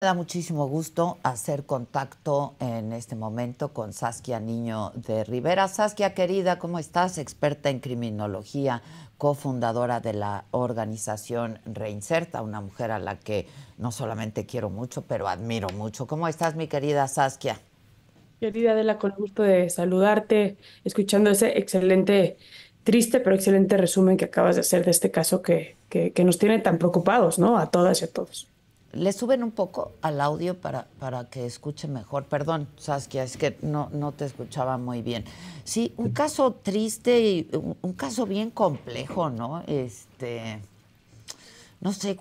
Me da muchísimo gusto hacer contacto en este momento con Saskia Niño de Rivera. Saskia, querida, ¿cómo estás? Experta en criminología, cofundadora de la organización Reinserta, una mujer a la que no solamente quiero mucho, pero admiro mucho. ¿Cómo estás, mi querida Saskia? Querida Adela, con gusto de saludarte, escuchando ese excelente, triste, pero excelente resumen que acabas de hacer de este caso que nos tiene tan preocupados, ¿no? A todas y a todos. ¿Le suben un poco al audio para que escuche mejor? Perdón, Saskia, es que no te escuchaba muy bien. Sí, un caso triste y un caso bien complejo, ¿no? No sé,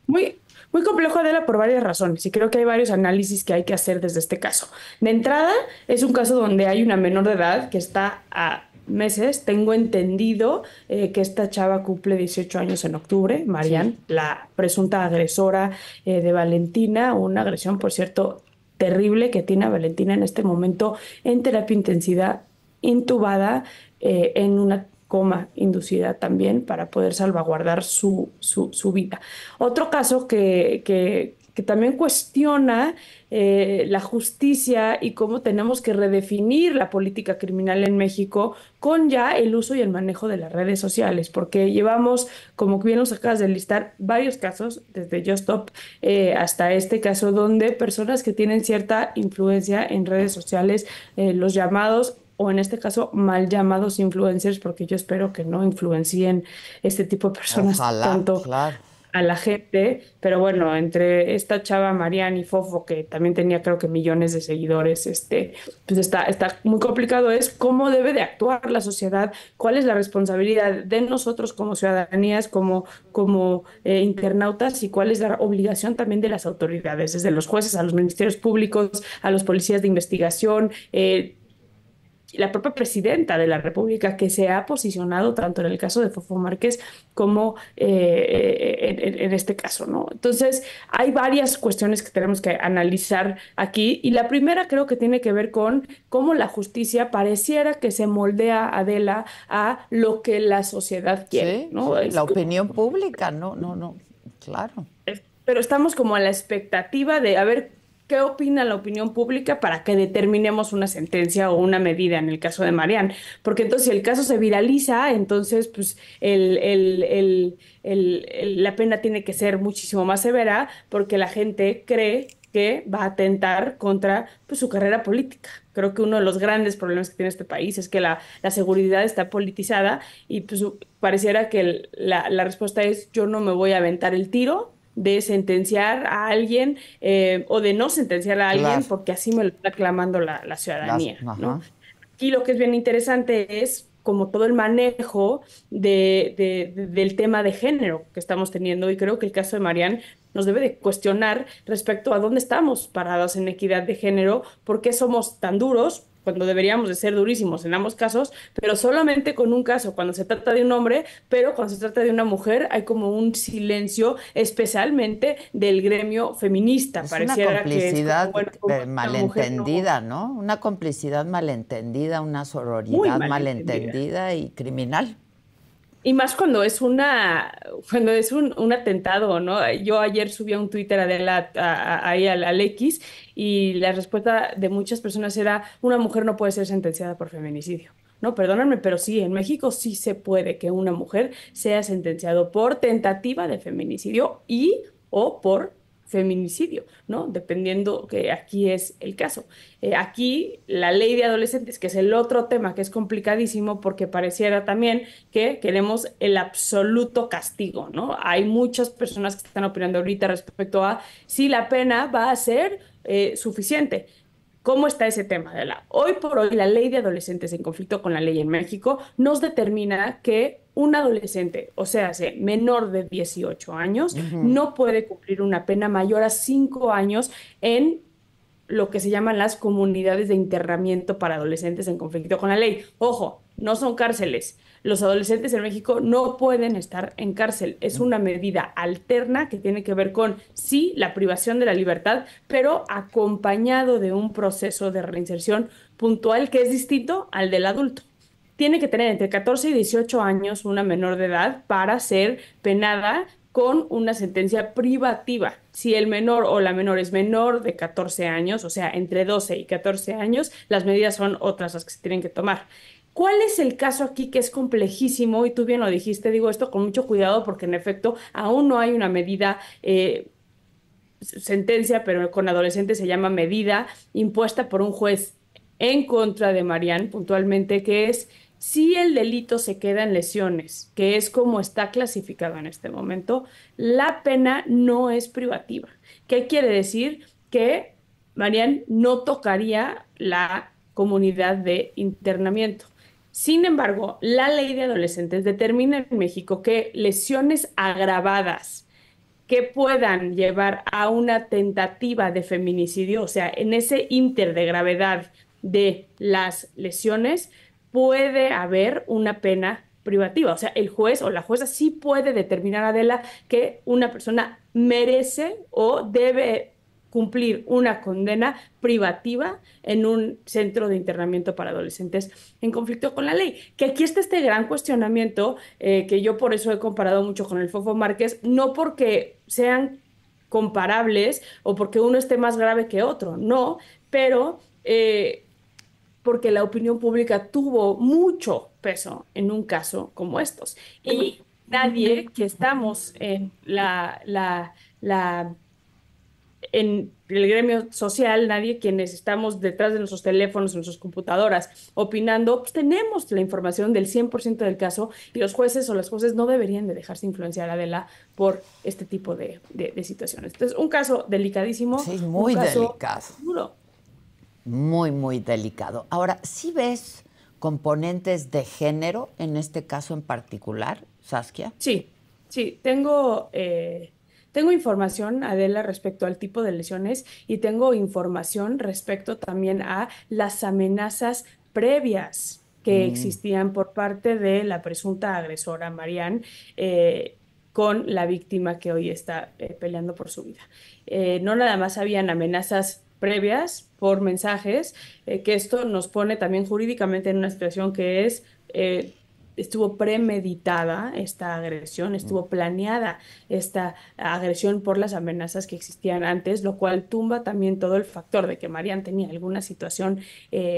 Muy complejo, Adela, por varias razones, y creo que hay varios análisis que hay que hacer desde este caso. De entrada, es un caso donde hay una menor de edad que está a meses. Tengo entendido que esta chava cumple 18 años en octubre, Sí. Marian, la presunta agresora de Valentina, una agresión, por cierto, terrible que tiene a Valentina en este momento en terapia intensiva, intubada, en una coma inducida también para poder salvaguardar su vida. Otro caso que también cuestiona la justicia y cómo tenemos que redefinir la política criminal en México con ya el uso y el manejo de las redes sociales, porque llevamos, como bien nos acabas de listar, varios casos, desde Just Stop hasta este caso, donde personas que tienen cierta influencia en redes sociales, los llamados o en este caso mal llamados influencers, porque yo espero que no influencien este tipo de personas Ojalá, tanto claro. a la gente, pero bueno, entre esta chava Marianne y Fofo, que también tenía creo que millones de seguidores, pues está muy complicado, es cómo debe de actuar la sociedad, cuál es la responsabilidad de nosotros como ciudadanías, como internautas, y cuál es la obligación también de las autoridades, desde los jueces a los ministerios públicos, a los policías de investigación, la propia presidenta de la República, que se ha posicionado tanto en el caso de Fofo Márquez como en este caso, ¿no? Entonces, hay varias cuestiones que tenemos que analizar aquí, y la primera creo que tiene que ver con cómo la justicia pareciera que se moldea, Adela, a lo que la sociedad quiere, Sí, ¿no? sí, la opinión pública, no, claro. Pero estamos como a la expectativa de a ver qué opina la opinión pública para que determinemos una sentencia o una medida en el caso de Marian. Porque entonces si el caso se viraliza, entonces pues la pena tiene que ser muchísimo más severa porque la gente cree que va a atentar contra pues, su carrera política. Creo que uno de los grandes problemas que tiene este país es que la seguridad está politizada, y pues pareciera que la respuesta es yo no me voy a aventar el tiro de sentenciar a alguien, o de no sentenciar a alguien Claro, porque así me lo está clamando la ciudadanía, ¿no? ajá. Aquí lo que es bien interesante es como todo el manejo del tema de género que estamos teniendo, y creo que el caso de Marianne nos debe de cuestionar respecto a dónde estamos parados en equidad de género, por qué somos tan duros cuando deberíamos de ser durísimos en ambos casos, pero solamente con un caso cuando se trata de un hombre, pero cuando se trata de una mujer hay como un silencio, especialmente del gremio feminista. Es una Pareciera que es como, complicidad bueno, como una mujer no, malentendida, ¿no? Una complicidad malentendida, una muy sororidad malentendida. malentendida y criminal. Y más cuando es un atentado, ¿no? Yo ayer subí a un Twitter ahí al X, y la respuesta de muchas personas era, una mujer no puede ser sentenciada por feminicidio. No, perdónenme, pero sí, en México sí se puede que una mujer sea sentenciado por tentativa de feminicidio y o por feminicidio, ¿no? Dependiendo que aquí es el caso. Aquí la ley de adolescentes, que es el otro tema que es complicadísimo porque pareciera también que queremos el absoluto castigo, ¿no? Hay muchas personas que están opinando ahorita respecto a si la pena va a ser suficiente. ¿Cómo está ese tema, Adela? Hoy por hoy, la ley de adolescentes en conflicto con la ley en México nos determina que un adolescente, o sea, menor de 18 años, Ujú. no puede cumplir una pena mayor a 5 años en lo que se llaman las comunidades de internamiento para adolescentes en conflicto con la ley. Ojo, no son cárceles. Los adolescentes en México no pueden estar en cárcel. Es una medida alterna que tiene que ver con, sí, la privación de la libertad, pero acompañado de un proceso de reinserción puntual que es distinto al del adulto. Tiene que tener entre 14 y 18 años una menor de edad para ser penada con una sentencia privativa. Si el menor o la menor es menor de 14 años, o sea, entre 12 y 14 años, las medidas son otras las que se tienen que tomar. ¿Cuál es el caso aquí que es complejísimo? Y tú bien lo dijiste, digo esto con mucho cuidado porque en efecto aún no hay una medida, sentencia, pero con adolescentes se llama medida impuesta por un juez en contra de Marian puntualmente, que es si el delito se queda en lesiones, que es como está clasificado en este momento, la pena no es privativa. ¿Qué quiere decir? Que Marian no tocaría la comunidad de internamiento. Sin embargo, la ley de adolescentes determina en México que lesiones agravadas que puedan llevar a una tentativa de feminicidio, o sea, en ese ínter de gravedad de las lesiones, puede haber una pena privativa. O sea, el juez o la jueza sí puede determinar, Adela, que una persona merece o debe cumplir una condena privativa en un centro de internamiento para adolescentes en conflicto con la ley. Que aquí está este gran cuestionamiento, que yo por eso he comparado mucho con el Fofo Márquez, no porque sean comparables o porque uno esté más grave que otro, no, pero porque la opinión pública tuvo mucho peso en un caso como estos. Y nadie que estamos en en el gremio social, nadie quienes estamos detrás de nuestros teléfonos, nuestras computadoras, opinando, pues tenemos la información del 100% del caso y los jueces o las jueces no deberían de dejarse influenciar, Adela, por este tipo de situaciones. Entonces, un caso delicadísimo, Sí, un muy caso delicado. duro. Muy, muy delicado. Ahora, ¿sí ves componentes de género en este caso en particular, Saskia? Sí, sí, tengo información, Adela, respecto al tipo de lesiones y tengo información respecto también a las amenazas previas que Mm. existían por parte de la presunta agresora, Marianne, eh, con la víctima que hoy está peleando por su vida. No nada más habían amenazas previas por mensajes, que esto nos pone también jurídicamente en una situación que es... estuvo premeditada esta agresión, estuvo planeada esta agresión por las amenazas que existían antes, lo cual tumba también todo el factor de que Marian tenía alguna situación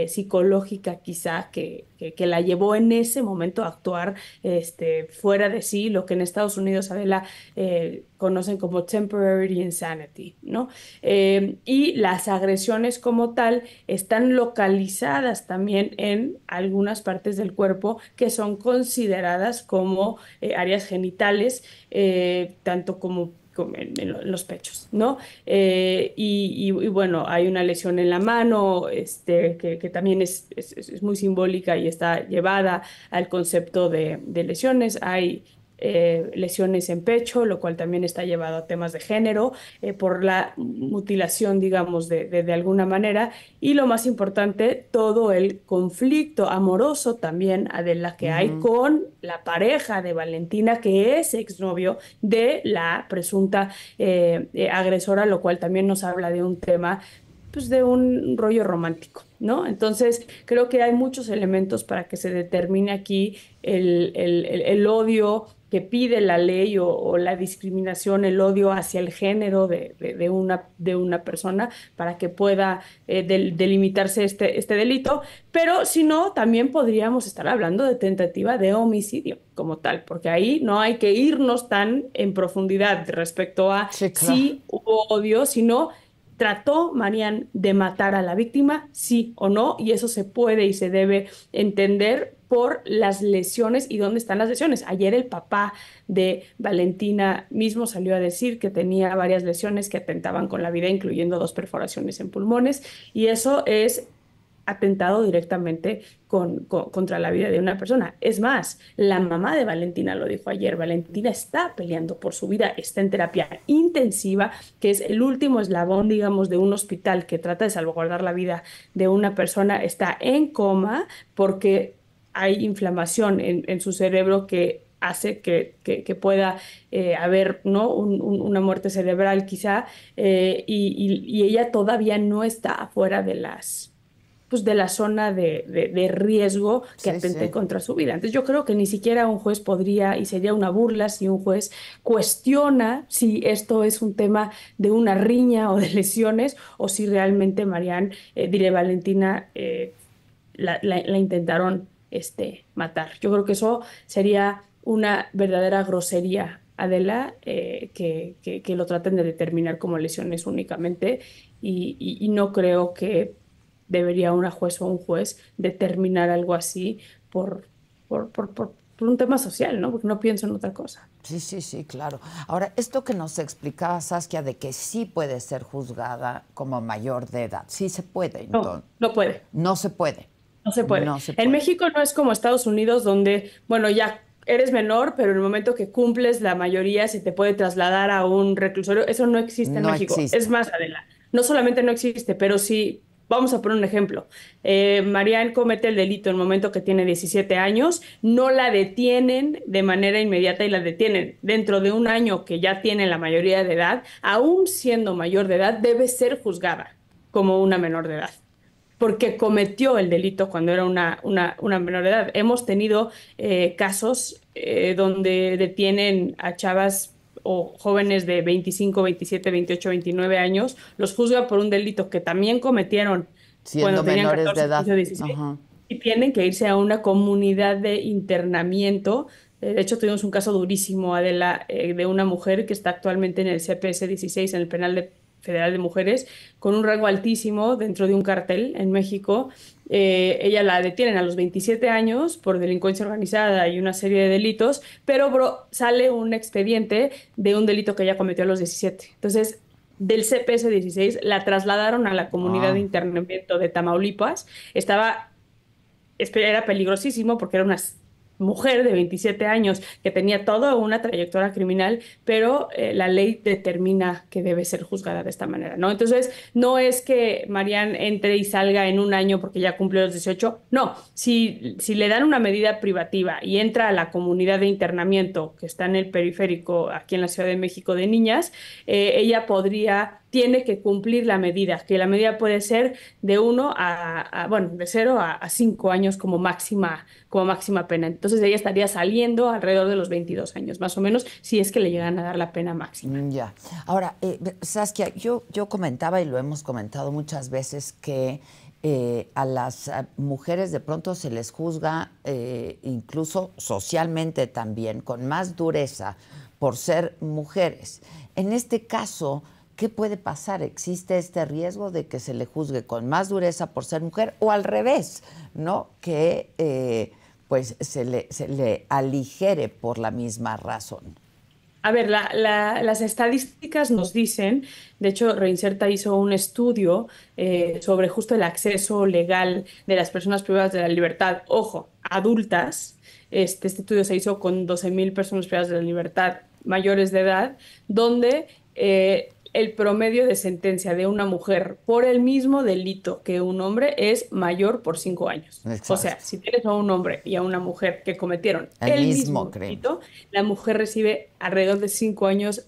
psicológica quizá que la llevó en ese momento a actuar fuera de sí, lo que en Estados Unidos, Adela, conocen como temporary insanity, ¿no? Y las agresiones como tal están localizadas también en algunas partes del cuerpo que son consideradas como áreas genitales, tanto como en los pechos, ¿no? Y bueno, hay una lesión en la mano, que también es muy simbólica y está llevada al concepto de lesiones. Hay lesiones en pecho, lo cual también está llevado a temas de género, por la mutilación, digamos, de alguna manera. Y lo más importante, todo el conflicto amoroso también, Adela, que hay Ujú. con la pareja de Valentina, que es exnovio de la presunta agresora, lo cual también nos habla de un tema, pues de un rollo romántico, ¿no? Entonces, creo que hay muchos elementos para que se determine aquí el odio que pide la ley o la discriminación, el odio hacia el género de una persona para que pueda delimitarse este delito. Pero si no, también podríamos estar hablando de tentativa de homicidio como tal, porque ahí no hay que irnos tan en profundidad respecto a Sí, claro. si hubo odio, sino ¿trató Marian de matar a la víctima? Sí o no, y eso se puede y se debe entender por las lesiones y dónde están las lesiones. Ayer el papá de Valentina mismo salió a decir que tenía varias lesiones que atentaban con la vida, incluyendo dos perforaciones en pulmones, y eso es atentado directamente contra la vida de una persona. Es más, la mamá de Valentina lo dijo ayer, Valentina está peleando por su vida, está en terapia intensiva, que es el último eslabón, digamos, de un hospital que trata de salvaguardar la vida de una persona, está en coma porque hay inflamación en su cerebro que hace que pueda haber, ¿no? Una muerte cerebral quizá, y ella todavía no está afuera pues, de la zona de riesgo que Sí, atente sí. contra su vida. Entonces yo creo que ni siquiera un juez podría, y sería una burla si un juez cuestiona si esto es un tema de una riña o de lesiones, o si realmente Marianne, diré Valentina, la intentaron matar. Yo creo que eso sería una verdadera grosería, Adela, que lo traten de determinar como lesiones únicamente, y no creo que debería una juez o un juez determinar algo así por, por un tema social, ¿no? Porque no pienso en otra cosa. Sí, sí, sí, claro. Ahora, esto que nos explicaba Saskia de que sí puede ser juzgada como mayor de edad, sí se puede, No, entonces. no puede. No se puede, No se puede. no se En puede. México no es como Estados Unidos, donde, bueno, ya eres menor, pero en el momento que cumples la mayoría se te puede trasladar a un reclusorio. Eso no existe en No México. Es existe. más, Adela, no solamente no existe, pero sí, vamos a poner un ejemplo. Marianne comete el delito en el momento que tiene 17 años, no la detienen de manera inmediata y la detienen dentro de un año que ya tiene la mayoría de edad, aún siendo mayor de edad, debe ser juzgada como una menor de edad porque cometió el delito cuando era una menor de edad. Hemos tenido casos donde detienen a chavas o jóvenes de 25, 27, 28, 29 años, los juzgan por un delito que también cometieron Siendo cuando tenían menores de 14, edad. 15 o 16 Ajá. y tienen que irse a una comunidad de internamiento. De hecho, tuvimos un caso durísimo, Adela, de una mujer que está actualmente en el CPS 16, en el Penal Federal de Mujeres, con un rango altísimo dentro de un cartel en México. Ella la detienen a los 27 años por delincuencia organizada y una serie de delitos, pero sale un expediente de un delito que ella cometió a los 17. Entonces, del CPS 16 la trasladaron a la comunidad de Ah, internamiento de Tamaulipas. Era peligrosísimo porque era una mujer de 27 años que tenía toda una trayectoria criminal, pero la ley determina que debe ser juzgada de esta manera, ¿no? Entonces, no es que Marianne entre y salga en un año porque ya cumplió los 18, no, si le dan una medida privativa y entra a la comunidad de internamiento que está en el periférico aquí en la Ciudad de México de niñas, ella tiene que cumplir la medida, que la medida puede ser de bueno, de 0 a 5 años como máxima pena. Entonces ella estaría saliendo alrededor de los 22 años, más o menos, si es que le llegan a dar la pena máxima. ya. Ahora, Saskia, yo comentaba y lo hemos comentado muchas veces que a las mujeres de pronto se les juzga, incluso socialmente también, con más dureza por ser mujeres. En este caso, ¿qué puede pasar? ¿Existe este riesgo de que se le juzgue con más dureza por ser mujer o al revés, ¿no? Que pues se le aligere por la misma razón. A ver, las estadísticas nos dicen, de hecho, Reinserta hizo un estudio sobre justo el acceso legal de las personas privadas de la libertad, ojo, adultas. Este estudio se hizo con 12,000 personas privadas de la libertad mayores de edad, donde el promedio de sentencia de una mujer por el mismo delito que un hombre es mayor por 5 años. O sea, Exacto. si tienes a un hombre y a una mujer que cometieron El el mismo mismo crimen. delito, la mujer recibe alrededor de 5 años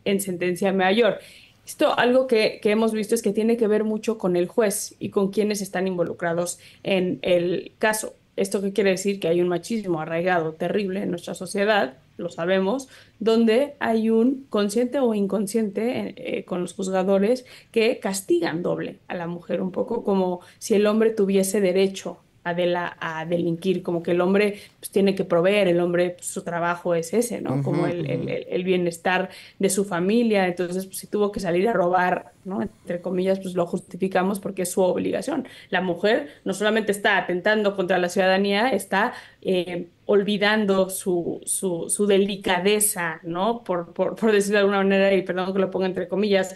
en sentencia mayor. Esto, algo que hemos visto es que tiene que ver mucho con el juez y con quienes están involucrados en el caso. ¿Esto qué quiere decir? Que hay un machismo arraigado terrible en nuestra sociedad, lo sabemos, donde hay un consciente o inconsciente con los juzgadores que castigan doble a la mujer, un poco como si el hombre tuviese derecho a delinquir, como que el hombre pues, tiene que proveer, el hombre pues, su trabajo es ese, ¿no? Ujú, Como ujú. el bienestar de su familia, entonces pues, si tuvo que salir a robar, ¿no? Entre comillas, pues lo justificamos porque es su obligación. La mujer no solamente está atentando contra la ciudadanía, está olvidando su delicadeza, ¿no? Por decirlo de alguna manera, y perdón que lo ponga entre comillas,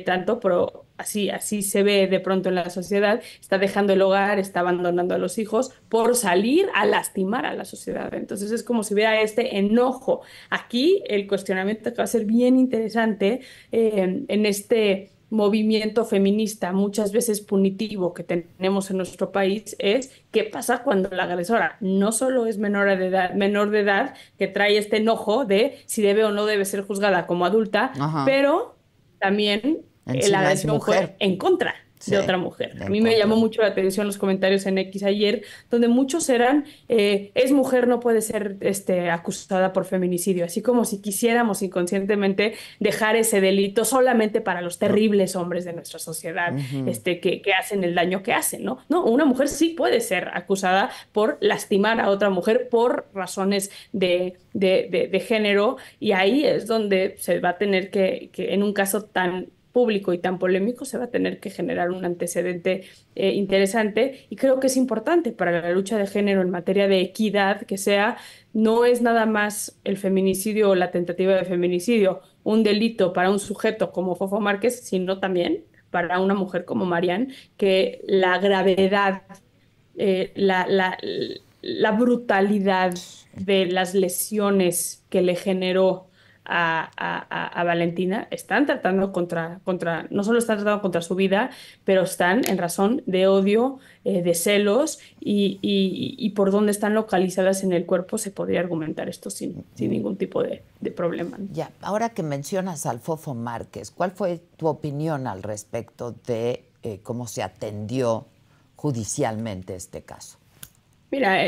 tanto, pero así se ve de pronto en la sociedad, está dejando el hogar, está abandonando a los hijos por salir a lastimar a la sociedad. Entonces es como si hubiera este enojo. Aquí el cuestionamiento que va a ser bien interesante en este movimiento feminista muchas veces punitivo que tenemos en nuestro país es qué pasa cuando la agresora no solo es menor de edad que trae este enojo de si debe o no debe ser juzgada como adulta, Ajá. pero también la Encima es agresión fue mujer. en contra. de Sí, otra mujer. de A mí me llamó encontrar. mucho la atención los comentarios en X ayer, donde muchos eran, es mujer, no puede ser acusada por feminicidio, así como si quisiéramos inconscientemente dejar ese delito solamente para los terribles hombres de nuestra sociedad, Ujú. que hacen el daño que hacen, ¿no? No, una mujer sí puede ser acusada por lastimar a otra mujer por razones de género, y ahí es donde se va a tener que en un caso tan público y tan polémico, se va a tener que generar un antecedente interesante, y creo que es importante para la lucha de género en materia de equidad que sea, no es nada más el feminicidio o la tentativa de feminicidio un delito para un sujeto como Fofo Márquez, sino también para una mujer como Marianne, que la gravedad, eh, la, la, la brutalidad de las lesiones que le generó a Valentina, están tratando no solo están tratando contra su vida, pero están en razón de odio, de celos, y por dónde están localizadas en el cuerpo se podría argumentar esto sin ningún tipo de problema, ¿no? Ya, ahora que mencionas al Fofo Márquez, ¿cuál fue tu opinión al respecto de cómo se atendió judicialmente este caso? Mira,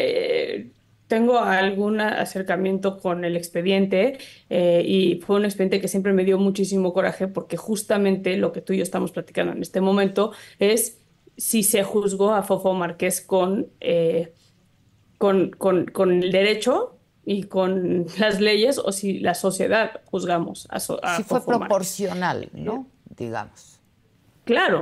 tengo algún acercamiento con el expediente, y fue un expediente que siempre me dio muchísimo coraje porque justamente lo que tú y yo estamos platicando en este momento es si se juzgó a Fofo Márquez con el derecho y con las leyes, o si la sociedad juzgamos a Sí fue Fofo Márquez. proporcional, ¿no? Digamos. Claro,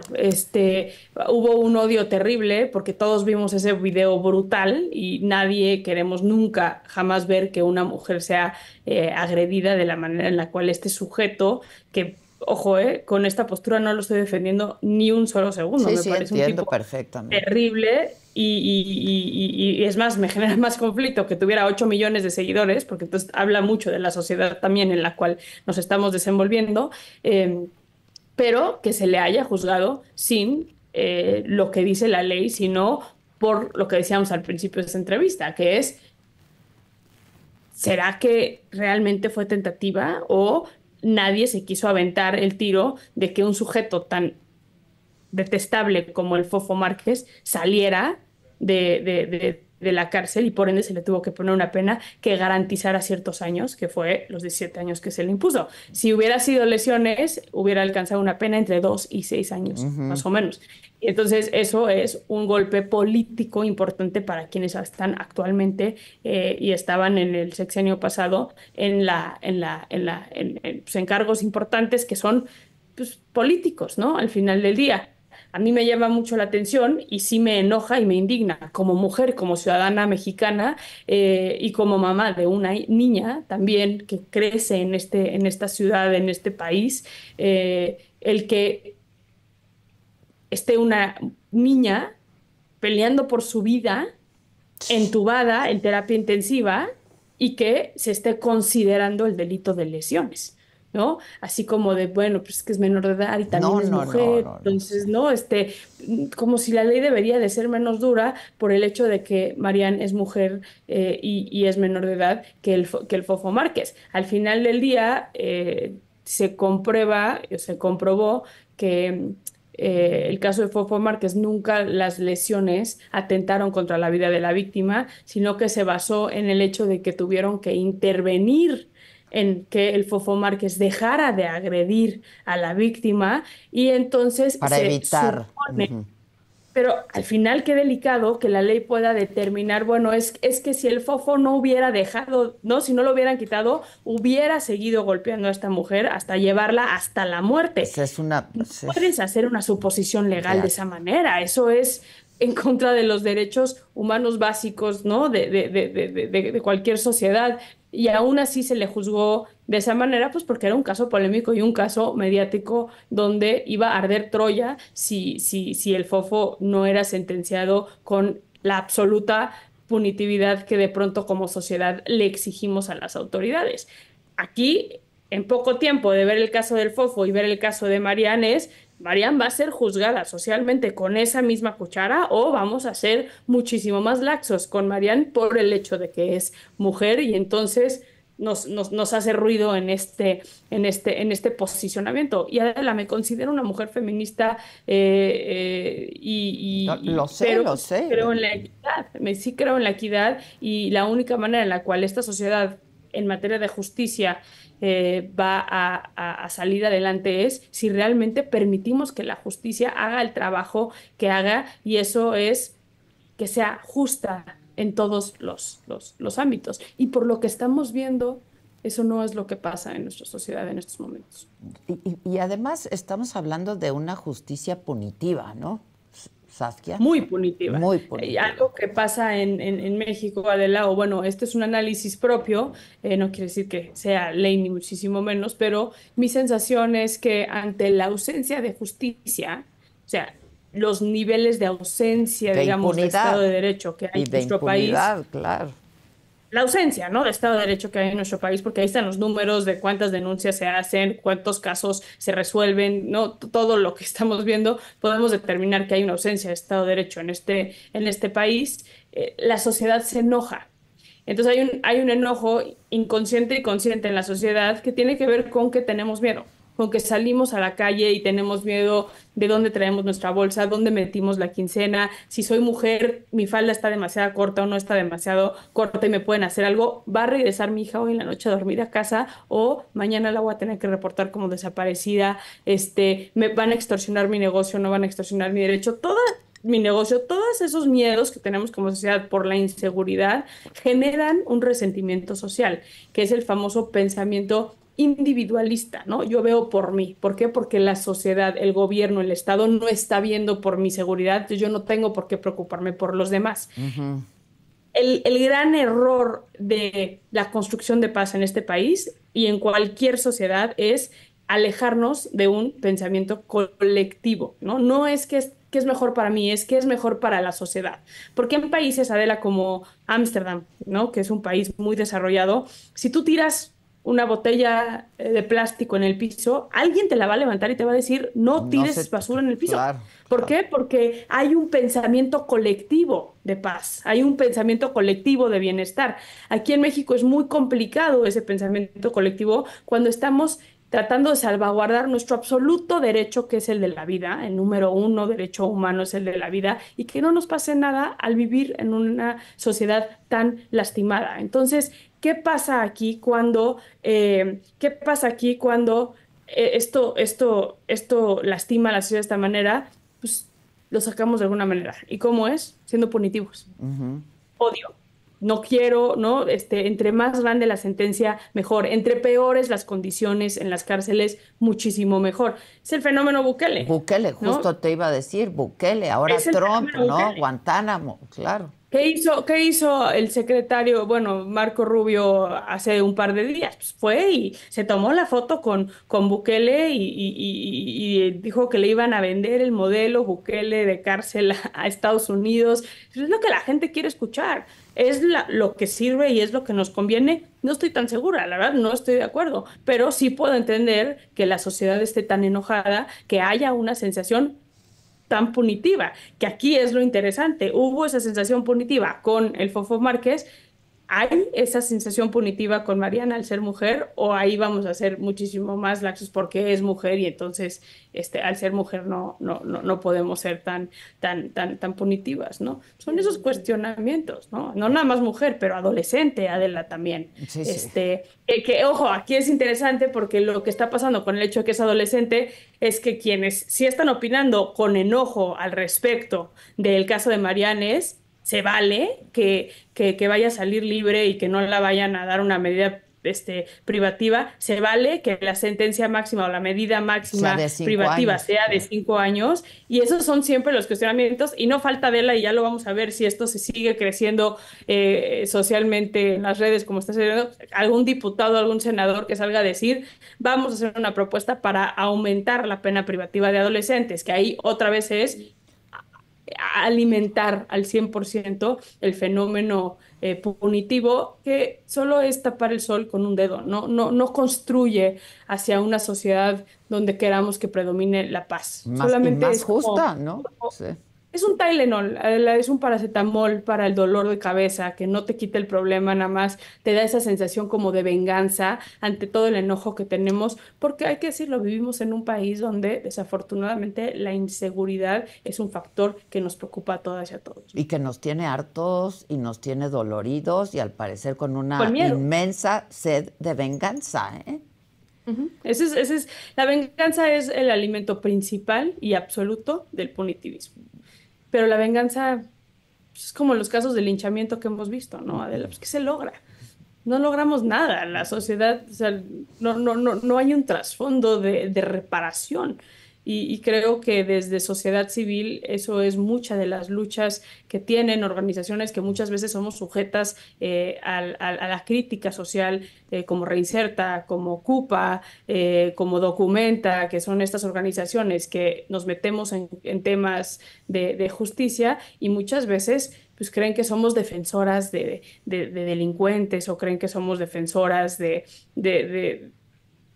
hubo un odio terrible porque todos vimos ese video brutal y nadie queremos nunca jamás ver que una mujer sea agredida de la manera en la cual este sujeto, que, ojo, con esta postura no lo estoy defendiendo ni un solo segundo, Sí, me sí, parece un entiendo tipo perfectamente. terrible, y es más, me genera más conflicto que tuviera 8 millones de seguidores, porque entonces habla mucho de la sociedad también en la cual nos estamos desenvolviendo. Pero que se le haya juzgado sin lo que dice la ley, sino por lo que decíamos al principio de esta entrevista, que es, ¿será que realmente fue tentativa o nadie se quiso aventar el tiro de que un sujeto tan detestable como el Fofo Márquez saliera de la cárcel, y por ende se le tuvo que poner una pena que garantizara ciertos años, que fue los 17 años que se le impuso? Si hubiera sido lesiones, hubiera alcanzado una pena entre 2 y 6 años, Ujú. más o menos. Y entonces eso es un golpe político importante para quienes están actualmente, y estaban en el sexenio pasado pues, en cargos importantes que son, pues, políticos, ¿no? Al final del día. A mí me llama mucho la atención y sí me enoja y me indigna como mujer, como ciudadana mexicana, y como mamá de una niña también que crece en esta ciudad, en este país, el que esté una niña peleando por su vida, entubada en terapia intensiva, y que se esté considerando el delito de lesiones, ¿no? Así como de, bueno, pues es que es menor de edad y No, también es no, no, mujer, no, no. Sí. entonces, ¿no? Como si la ley debería de ser menos dura por el hecho de que Marianne es mujer, y es menor de edad que el Fofo Márquez. Al final del día, se comprobó que el caso de Fofo Márquez, nunca las lesiones atentaron contra la vida de la víctima, sino que se basó en el hecho de que tuvieron que intervenir en que el Fofo Márquez dejara de agredir a la víctima, y entonces Para se evitar. supone, Ujú. pero al final qué delicado que la ley pueda determinar, bueno, es que si el Fofo no hubiera dejado, ¿no? Si no lo hubieran quitado, hubiera seguido golpeando a esta mujer hasta llevarla hasta la muerte. Pues es una. No Sí, puedes hacer una suposición de legal de esa manera. Eso es en contra de los derechos humanos básicos, ¿no? De cualquier sociedad. Y aún así se le juzgó de esa manera, pues porque era un caso polémico y un caso mediático donde iba a arder Troya si el Fofo no era sentenciado con la absoluta punitividad que de pronto como sociedad le exigimos a las autoridades. Aquí, en poco tiempo de ver el caso del Fofo y ver el caso de Marianne, Marianne va a ser juzgada socialmente con esa misma cuchara, o vamos a ser muchísimo más laxos con Marianne por el hecho de que es mujer, y entonces nos hace ruido en este posicionamiento. Y Adela, me considero una mujer feminista, Lo sé, pero lo sí sé. creo en la equidad, sí creo en la equidad, y la única manera en la cual esta sociedad en materia de justicia va a salir adelante es si realmente permitimos que la justicia haga el trabajo que haga, y eso es que sea justa en todos los ámbitos. Y por lo que estamos viendo, eso no es lo que pasa en nuestra sociedad en estos momentos. Y además estamos hablando de una justicia punitiva, ¿no, Saskia? Muy punitiva. Muy punitiva. Algo que pasa en México, Adela, o bueno, este es un análisis propio, no quiere decir que sea ley ni muchísimo menos, pero mi sensación es que ante la ausencia de justicia, o sea, los niveles de ausencia, De digamos, de Estado impunidad. de Derecho que hay Y en de nuestro país, impunidad, claro. la ausencia, ¿no?, de Estado de Derecho que hay en nuestro país, porque ahí están los números de cuántas denuncias se hacen, cuántos casos se resuelven, ¿no? Todo lo que estamos viendo, podemos determinar que hay una ausencia de Estado de Derecho en este país. La sociedad se enoja. Entonces hay un enojo inconsciente y consciente en la sociedad que tiene que ver con que tenemos miedo, con que salimos a la calle y tenemos miedo de dónde traemos nuestra bolsa, dónde metimos la quincena, si soy mujer, mi falda está demasiado corta o no está demasiado corta y me pueden hacer algo, va a regresar mi hija hoy en la noche a dormir a casa o mañana la voy a tener que reportar como desaparecida, me van a extorsionar mi negocio, no van a extorsionar mi derecho, mi negocio, todos esos miedos que tenemos como sociedad por la inseguridad generan un resentimiento social, que es el famoso pensamiento individualista, ¿no? Yo veo por mí. ¿Por qué? Porque la sociedad, el gobierno, el Estado no está viendo por mi seguridad, entonces yo no tengo por qué preocuparme por los demás. Ujú. El gran error de la construcción de paz en este país y en cualquier sociedad es alejarnos de un pensamiento colectivo, ¿no? No es que es mejor para mí, es que es mejor para la sociedad. Porque en países, Adela, como Ámsterdam, ¿no?, que es un país muy desarrollado, si tú tiras una botella de plástico en el piso, alguien te la va a levantar y te va a decir, no No sé, tires basura en el piso. claro, ¿Por claro. qué? Porque hay un pensamiento colectivo de paz, hay un pensamiento colectivo de bienestar. Aquí en México es muy complicado ese pensamiento colectivo cuando estamos tratando de salvaguardar nuestro absoluto derecho, que es el de la vida. El número uno derecho humano es el de la vida, y que no nos pase nada al vivir en una sociedad tan lastimada. Entonces, ¿qué pasa aquí cuando esto lastima a la sociedad de esta manera? Pues lo sacamos de alguna manera. ¿Y cómo es? Siendo punitivos. Ujú. Odio. No quiero, ¿no? Entre más grande la sentencia, mejor. Entre peores las condiciones en las cárceles, muchísimo mejor. Es el fenómeno Bukele, Bukele, ¿no? justo te iba a decir, Bukele, ahora Es el Trump, fenómeno ¿no? Bukele. Guantánamo, claro. ¿Qué hizo el secretario, bueno, Marco Rubio, hace un par de días? Pues fue y se tomó la foto con Bukele y dijo que le iban a vender el modelo Bukele de cárcel a Estados Unidos. Eso es lo que la gente quiere escuchar. ¿Es lo que sirve y es lo que nos conviene? No estoy tan segura, la verdad, no estoy de acuerdo, pero sí puedo entender que la sociedad esté tan enojada, que haya una sensación tan punitiva, que aquí es lo interesante. Hubo esa sensación punitiva con el Fofo Márquez, ¿hay esa sensación punitiva con Mariana al ser mujer, o ahí vamos a ser muchísimo más laxos porque es mujer y entonces al ser mujer no podemos ser tan punitivas, ¿no? Son esos cuestionamientos, ¿no? No nada más mujer, pero adolescente, Adela, también. Sí, sí. Ojo, aquí es interesante porque lo que está pasando con el hecho de que es adolescente es que quienes sí están opinando con enojo al respecto del caso de Marianes, se vale que vaya a salir libre y que no la vayan a dar una medida privativa, se vale que la sentencia máxima o la medida Sea máxima de cinco privativa años. sea de 5 años, y esos son siempre los cuestionamientos, y no falta verla, y ya lo vamos a ver si esto se sigue creciendo socialmente en las redes, como está sucediendo, algún diputado, algún senador que salga a decir, vamos a hacer una propuesta para aumentar la pena privativa de adolescentes, que ahí otra vez es alimentar al 100% el fenómeno punitivo, que solo es tapar el sol con un dedo, no construye hacia una sociedad donde queramos que predomine la paz. Y Solamente más es como, justa, ¿no? Sí. Es un Tylenol, es un paracetamol para el dolor de cabeza que no te quita el problema, nada más te da esa sensación como de venganza ante todo el enojo que tenemos, porque hay que decirlo, vivimos en un país donde desafortunadamente la inseguridad es un factor que nos preocupa a todas y a todos, ¿no? Y que nos tiene hartos y nos tiene doloridos y al parecer con Con una miedo. inmensa sed de venganza, ¿eh? Ujú. La venganza es el alimento principal y absoluto del punitivismo. Pero la venganza pues, es como los casos de linchamiento que hemos visto, ¿no, Adela? Pues, ¿qué se logra? No logramos nada. La sociedad, o sea, no hay un trasfondo de reparación. Y creo que desde sociedad civil eso es mucha de las luchas que tienen organizaciones que muchas veces somos sujetas a la crítica social, como Reinserta, como CUPA, como Documenta, que son estas organizaciones que nos metemos en temas de justicia y muchas veces pues creen que somos defensoras de delincuentes o creen que somos defensoras de, de-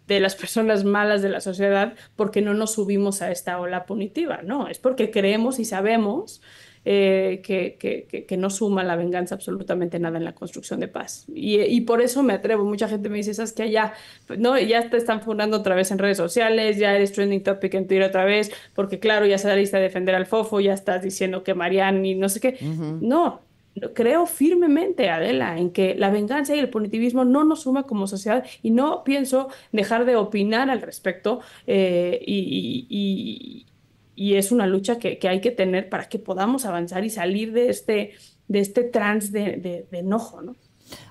de las personas malas de la sociedad porque no nos subimos a esta ola punitiva, no, es porque creemos y sabemos que no suma la venganza absolutamente nada en la construcción de paz. Y por eso me atrevo, mucha gente me dice, ¿sabes qué? Ya, no, ya te están fundando otra vez en redes sociales, ya eres trending topic en Twitter otra vez, porque claro, ya saliste a defender al Fofo, ya estás diciendo que Marianne y no sé qué. Ujú. No. Creo firmemente, Adela, en que la venganza y el punitivismo no nos suma como sociedad y no pienso dejar de opinar al respecto y es una lucha que hay que tener para que podamos avanzar y salir de este trance de enojo, ¿no?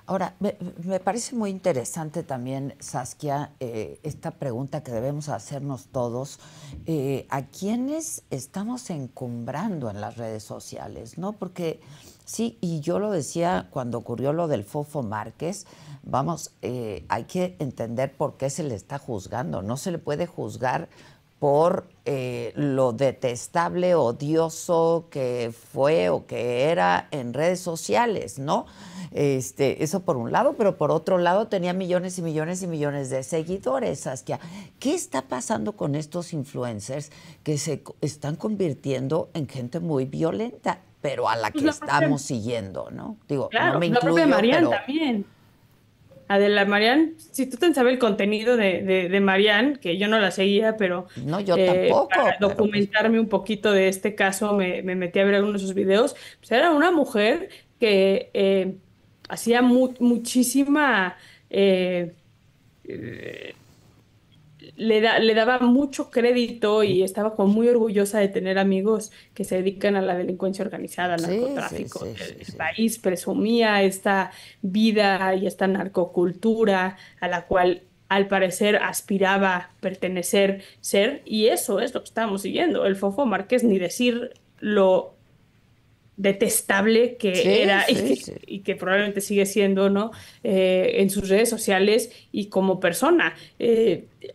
Ahora, me parece muy interesante también, Saskia, esta pregunta que debemos hacernos todos, ¿a quiénes estamos encumbrando en las redes sociales? ¿No? Porque sí, y yo lo decía cuando ocurrió lo del Fofo Márquez, vamos, hay que entender por qué se le está juzgando. No se le puede juzgar por lo detestable, odioso que fue o que era en redes sociales, ¿no? Eso por un lado, pero por otro lado tenía millones y millones y millones de seguidores, Saskia. ¿Qué está pasando con estos influencers que se están convirtiendo en gente muy violenta, pero a la Pues que estamos siguiendo, ¿no? Digo, no claro, me la propia incluyo, Marianne pero también. Adela Marianne, si tú te sabes el contenido de Marianne, que yo no la seguía, pero no, yo tampoco, para pero pues documentarme un poquito de este caso me metí a ver algunos de sus videos, pues era una mujer que hacía muchísima... eh, eh, le daba mucho crédito y estaba como muy orgullosa de tener amigos que se dedican a la delincuencia organizada, al sí, sí, narcotráfico. sí, sí, El sí. país presumía esta vida y esta narcocultura a la cual al parecer aspiraba pertenecer, ser, y eso es lo que estábamos siguiendo. El Fofo Márquez, ni decir lo detestable que Sí, era sí, sí. y que probablemente sigue siendo, ¿no? En sus redes sociales y como persona.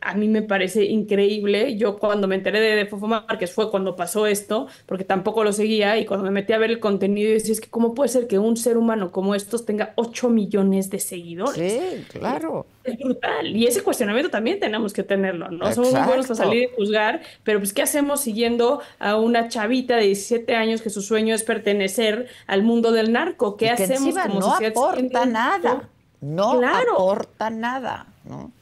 A mí me parece increíble. Yo cuando me enteré de Fofo Márquez fue cuando pasó esto, porque tampoco lo seguía y cuando me metí a ver el contenido y decía, es que cómo puede ser que un ser humano como estos tenga 8 millones de seguidores. Sí, claro. Es brutal. Y ese cuestionamiento también tenemos que tenerlo, ¿no? Somos muy buenos para Exacto. salir y juzgar, pero pues ¿qué hacemos siguiendo a una chavita de 17 años que su sueño es pertenecer al mundo del narco? ¿Qué Y que hacemos encima como no sociedad siguiendo aporta esto? nada, no Claro, aporta nada, ¿no?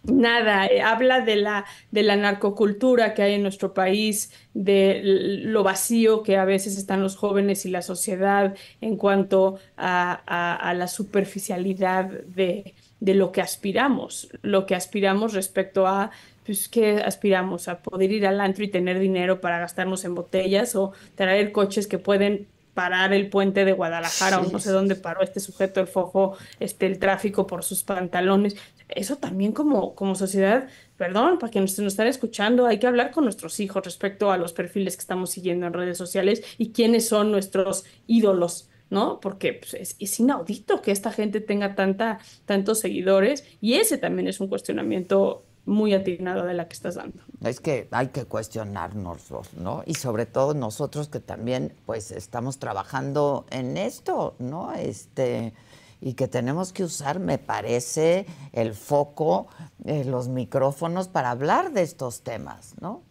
nada, habla de la narcocultura que hay en nuestro país, de lo vacío que a veces están los jóvenes y la sociedad en cuanto a la superficialidad de lo que aspiramos respecto a, pues, ¿qué aspiramos? A poder ir al antro y tener dinero para gastarnos en botellas o traer coches que pueden parar el puente de Guadalajara o Sí, no sé sí, dónde sí. paró este sujeto, el fojo, el tráfico por sus pantalones. Eso también como sociedad, perdón, para quienes nos están escuchando, hay que hablar con nuestros hijos respecto a los perfiles que estamos siguiendo en redes sociales y quiénes son nuestros ídolos, ¿no? Porque pues, es inaudito que esta gente tenga tantos seguidores y ese también es un cuestionamiento muy atinado de la que estás dando. Es que hay que cuestionarnos, ¿no? Y sobre todo nosotros que también, pues, estamos trabajando en esto, ¿no? Y que tenemos que usar, me parece, el foco, los micrófonos para hablar de estos temas, ¿no?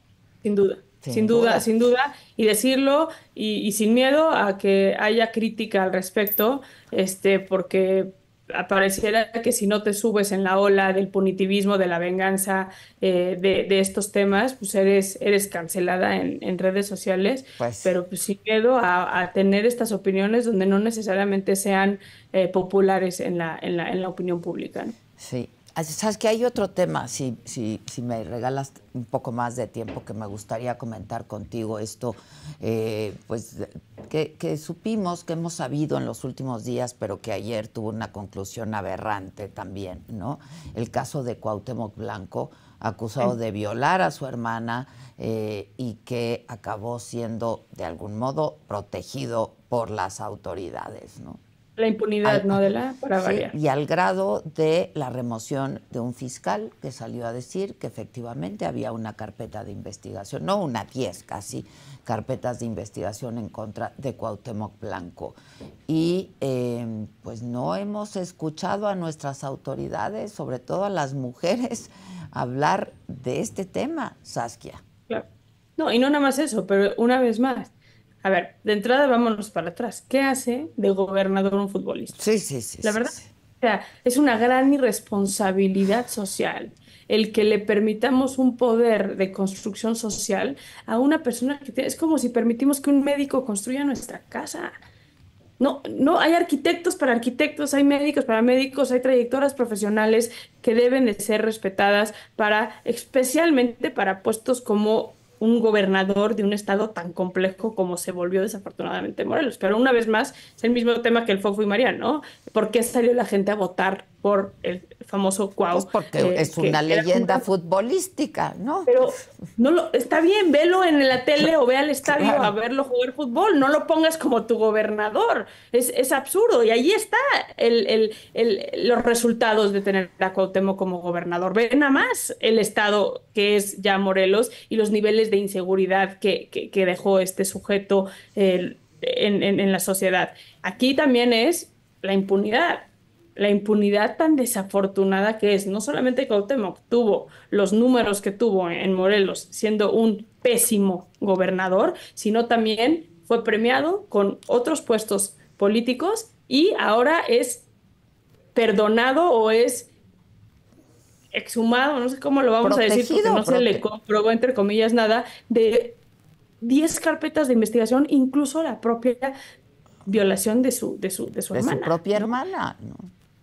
Sin duda. Sin duda. sin duda, y decirlo y sin miedo a que haya crítica al respecto, porque pareciera que si no te subes en la ola del punitivismo, de la venganza, de estos temas, pues eres cancelada en redes sociales, Pues pero pues sin miedo a tener estas opiniones donde no necesariamente sean populares en la opinión pública, ¿no? sí. Sabes que hay otro tema, si me regalas un poco más de tiempo que me gustaría comentar contigo esto, pues que supimos, que hemos sabido en los últimos días, pero que ayer tuvo una conclusión aberrante también, ¿no? El caso de Cuauhtémoc Blanco, acusado de violar a su hermana y que acabó siendo de algún modo protegido por las autoridades, ¿no? La impunidad, ¿no? Para Sí, variar. y al grado de la remoción de un fiscal que salió a decir que efectivamente había una carpeta de investigación, no una, 10 casi, carpetas de investigación en contra de Cuauhtémoc Blanco. Y pues no hemos escuchado a nuestras autoridades, sobre todo a las mujeres, hablar de este tema, Saskia. Claro. No, y no nada más eso, pero una vez más. A ver, de entrada vámonos para atrás. ¿Qué hace de gobernador un futbolista? Sí, sí, sí, La sí, verdad, sí. o sea, es una gran irresponsabilidad social el que le permitamos un poder de construcción social a una persona es como si permitimos que un médico construya nuestra casa. No, no, hay arquitectos, hay médicos para médicos, hay trayectorias profesionales que deben de ser respetadas especialmente para puestos como un gobernador de un estado tan complejo como se volvió desafortunadamente Morelos. Pero una vez más, es el mismo tema que el Fofo y Mariano, ¿no? ¿Por qué salió la gente a votar por el famoso Pues Cuau? porque es una Que era leyenda futbolística, ¿no? pero está bien, velo en la tele o ve al estadio a Claro. verlo jugar fútbol, no lo pongas como tu gobernador. Es absurdo. Y ahí está los resultados de tener a Cuauhtémoc como gobernador. Ve nada más el estado que es ya Morelos y los niveles de inseguridad que dejó este sujeto en la sociedad. Aquí también es la impunidad. La impunidad tan desafortunada que es. No solamente Cuauhtémoc tuvo los números que tuvo en Morelos siendo un pésimo gobernador, sino también fue premiado con otros puestos políticos y ahora es perdonado o es exhumado, no sé cómo lo vamos a decir porque Protegido, no se le comprobó entre comillas nada, de 10 carpetas de investigación, incluso la propia violación de su de su hermana, propia ¿no? hermana, ¿no?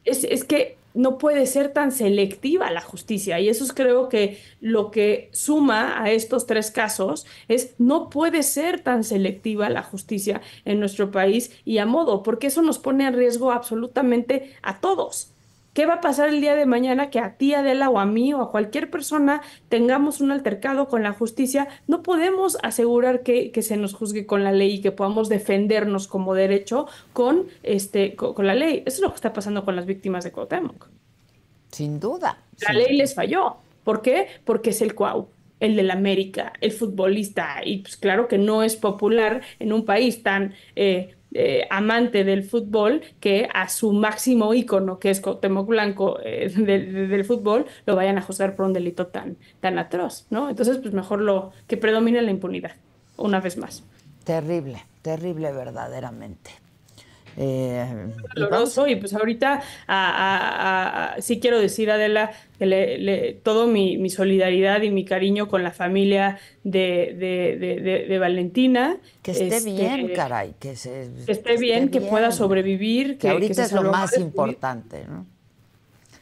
Es que no puede ser tan selectiva la justicia y eso es creo que lo que suma a estos tres casos es no puede ser tan selectiva la justicia en nuestro país y a modo, porque eso nos pone en riesgo absolutamente a todos. ¿Qué va a pasar el día de mañana que a ti, Adela, o a mí, o a cualquier persona tengamos un altercado con la justicia? No podemos asegurar que se nos juzgue con la ley y que podamos defendernos como derecho con la ley. Eso es lo que está pasando con las víctimas de Cuauhtémoc. Sin duda, La sin ley duda. les falló. ¿Por qué? Porque es el Cuau, el del América, el futbolista. Y pues claro que no es popular en un país tan amante del fútbol que a su máximo ícono, que es Cuauhtémoc Blanco del fútbol, lo vayan a juzgar por un delito tan atroz, ¿no? Entonces, pues mejor que predomine la impunidad, una vez más. Terrible, terrible verdaderamente. Y vamos. Doloroso y pues ahorita sí quiero decir, Adela, que todo mi solidaridad y mi cariño con la familia de Valentina, Que esté bien, caray, que esté esté bien, que pueda bien. sobrevivir, Que que ahorita se es lo salvó más de vivir. importante, ¿no?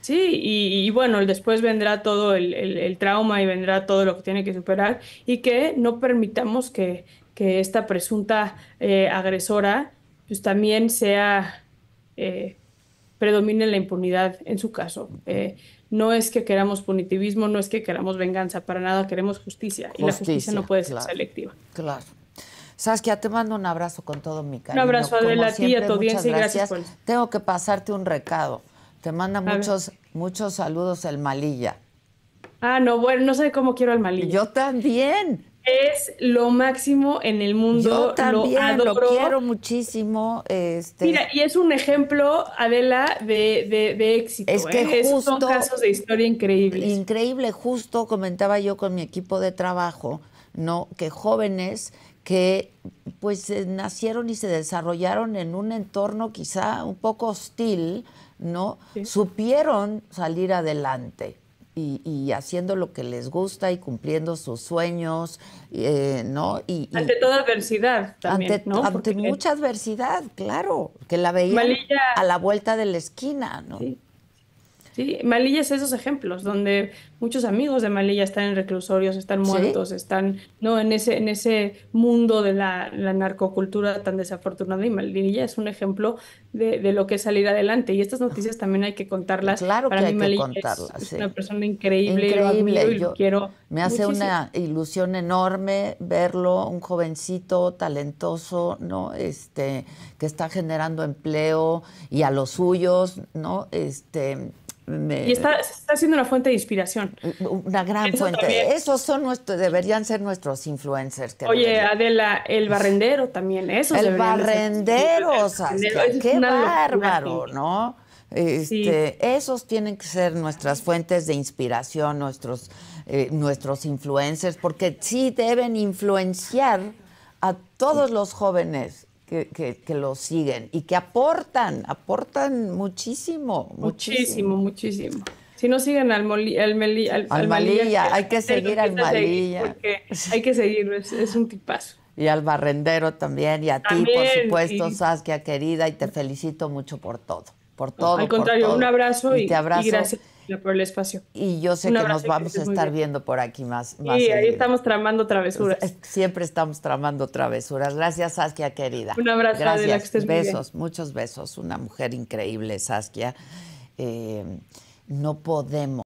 Sí, y bueno, después vendrá todo el trauma y vendrá todo lo que tiene que superar y que no permitamos que esta presunta agresora pues también eh, predomine la impunidad en su caso. No es que queramos punitivismo, no es que queramos venganza, para nada queremos justicia y la justicia no Justicia, puede ser claro, selectiva. claro. Saskia, te mando un abrazo con todo mi Un cariño. abrazo, Como Adela, a ti, a siempre, tu muchas audiencia y gracias gracias. por eso. Tengo que pasarte un recado. Te manda A ver. muchos saludos el Malilla. Ah, no, bueno, no sé cómo quiero al Malilla. Yo también. Es lo máximo en el Yo mundo, lo también, lo adoro. quiero muchísimo. Mira, y es un ejemplo, Adela, de éxito, Es que ¿eh? Esos son justo, casos de historia increíbles. increíble, justo comentaba yo con mi equipo de trabajo ¿no? Que jóvenes que pues nacieron y se desarrollaron en un entorno quizá un poco hostil, ¿no? Sí. Supieron salir adelante y haciendo lo que les gusta y cumpliendo sus sueños, ¿no? Ante toda adversidad también, ¿no? Ante Porque mucha adversidad, claro, que la veían Malilla, a la vuelta de la esquina, ¿no? sí. Sí, Malilla es esos ejemplos donde muchos amigos de Malilla están en reclusorios, están Sí, muertos, están no en ese mundo de la narcocultura tan desafortunada y Malilla es un ejemplo de lo que es salir adelante y estas noticias también hay que contarlas. claro Para que mí hay que Malilla contarlas, es sí. una persona increíble y lo admiro Increíble. y lo Yo quiero me hace muchísimo. una ilusión enorme verlo, un jovencito talentoso, ¿no? Que está generando empleo y a los suyos, ¿no? Y está siendo una fuente de inspiración. Una gran Eso también. fuente. Esos son deberían ser nuestros influencers que Oye, deberían. Adela, el barrendero también, esos El deberían de ser. El barrendero, barrendero, Saskia, eso es qué una locura bárbaro, también. ¿no? Sí, Esos tienen que ser nuestras fuentes de inspiración, nuestros influencers, porque sí deben influenciar a todos los jóvenes que los siguen y que aportan muchísimo, muchísimo, muchísimo. muchísimo. Si no siguen Al al Malilla, Malilla, hay que te lo seguir al empieza a seguir Malilla. porque hay que seguirlo, es un tipazo. Y al barrendero también, y a ti, por También, supuesto, y Saskia, querida, y te felicito mucho por todo, por no, al todo, por contrario, un todo. abrazo Y te y abrazo, gracias por el espacio. y yo sé Un que abrazo nos y que vamos a estés muy estar bien. viendo por aquí más Y ahí seguido. estamos tramando travesuras. Siempre estamos tramando travesuras. Gracias, Saskia, querida. Un abrazo, Adela, que Gracias. estés muy bien. Besos, muchos besos. Una mujer increíble, Saskia. No podemos